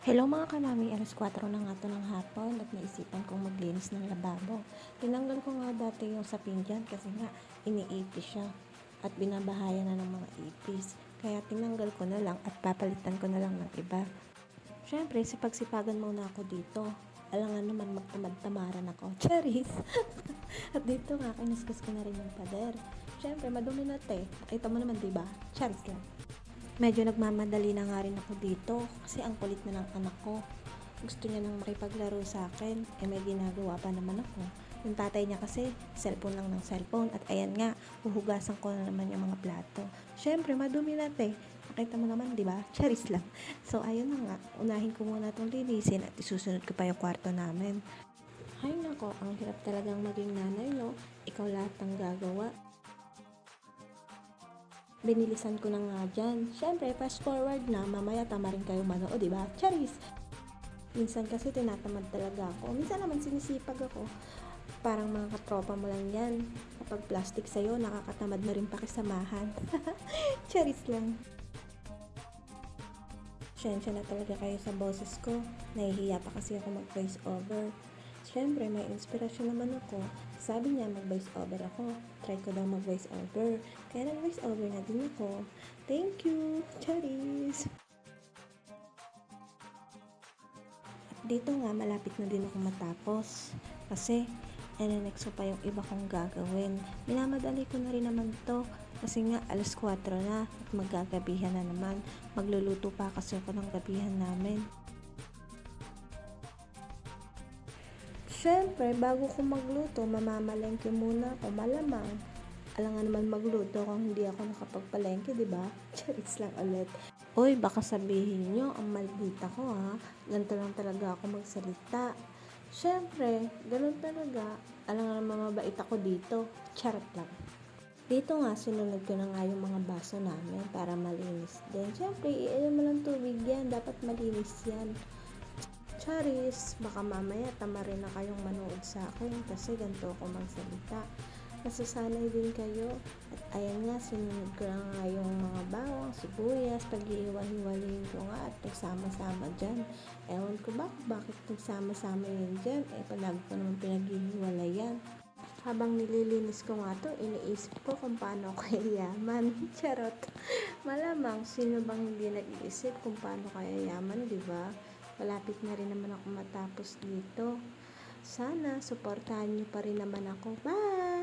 Hello mga kamami, alas 4 na nga to ng hapon at naisipan kong maglinis ng lababo. Tinanggal ko nga dati yung sapin dyan kasi nga iniipis siya at binabahayan na ng mga ipis. Kaya tinanggal ko na lang at papalitan ko na lang ng iba. Siyempre, sipagsipagan muna ako dito. Alangan naman magtamad-tamaran ako. Charis! At dito nga, kinuskus ko na rin yung pader. Siyempre, madumi na te. Nakita mo naman, diba? Charis lang. Medyo nagmamadali na nga rin ako dito kasi ang kulit na ng anak ko. Gusto niya nang makipaglaro sa akin, may ginagawa pa naman ako. Yung tatay niya kasi, cellphone lang ng cellphone at ayan nga, huhugasan ko na naman yung mga plato. Syempre, madumi na te. Nakita mo naman, di ba? Charis lang. So, ayun na nga, unahin ko muna itong linisin at isusunod ko pa yung kwarto namin. Ay nako, ang hirap talagang maging nanay, no? Ikaw lahat ang gagawa. Binilisan ko na nga dyan. Siyempre, fast forward na, mamaya tama rin kayo manood, diba? Charis! Minsan kasi tinatamad talaga ako. Minsan naman sinisipag ako. Parang mga katropa mo lang yan. Kapag plastic sa'yo, nakakatamad na rin pakisamahan. Charis lang. Siyensya na talaga kayo sa boses ko. Nahihiya pa kasi ako mag-voice over. Siyempre, may inspirasyon naman ako. Sabi niya, mag-voice over ako. Try ko daw mag-voice over. Kaya nag-voice over na din ako. Thank you! Charis! At dito nga, malapit na din ako matapos. Kasi, next ko pa yung iba kong gagawin. Minamadali ko na rin naman to. Kasi nga, alas 4 na at maggagabihan na naman. Magluluto pa kasi ako ng gabihan namin. Siyempre, bago ko magluto, mamamalengke muna ako, malamang. Alangan naman magluto kung hindi ako nakapagpalengke, di ba? Charis lang ulit. Uy, baka sabihin nyo, ang maldita ko ha. Ganito lang talaga ako magsalita. Siyempre, ganun talaga. Alangan naman mabait ako dito. Charot lang. Dito nga, sinunod ko na nga yung mga baso namin para malinis din. Siyempre, iinom mo ng tubig yan. Dapat malinis yan. Charis, baka mamaya tama rin na kayong manood sa akin kasi ganito ako magsalita. Nasasanay din kayo. At ayan nga, sinunod ko na nga yung mga bawang, sibuyas, pag-iiwa-hiwalayin ko nga at nagsama-sama dyan. Ewan ko bakit nagsama-sama yun dyan. Palagi ko naman pinag-ihiwalayan. Habang nililinis ko nga to, iniisip ko kung paano ako yayaman. Charot. Malamang, sino bang hindi nag-iisip kung paano kaya yaman, di ba? Malapit na rin naman ako matapos dito. Sana, suportahan niyo pa rin naman ako. Bye!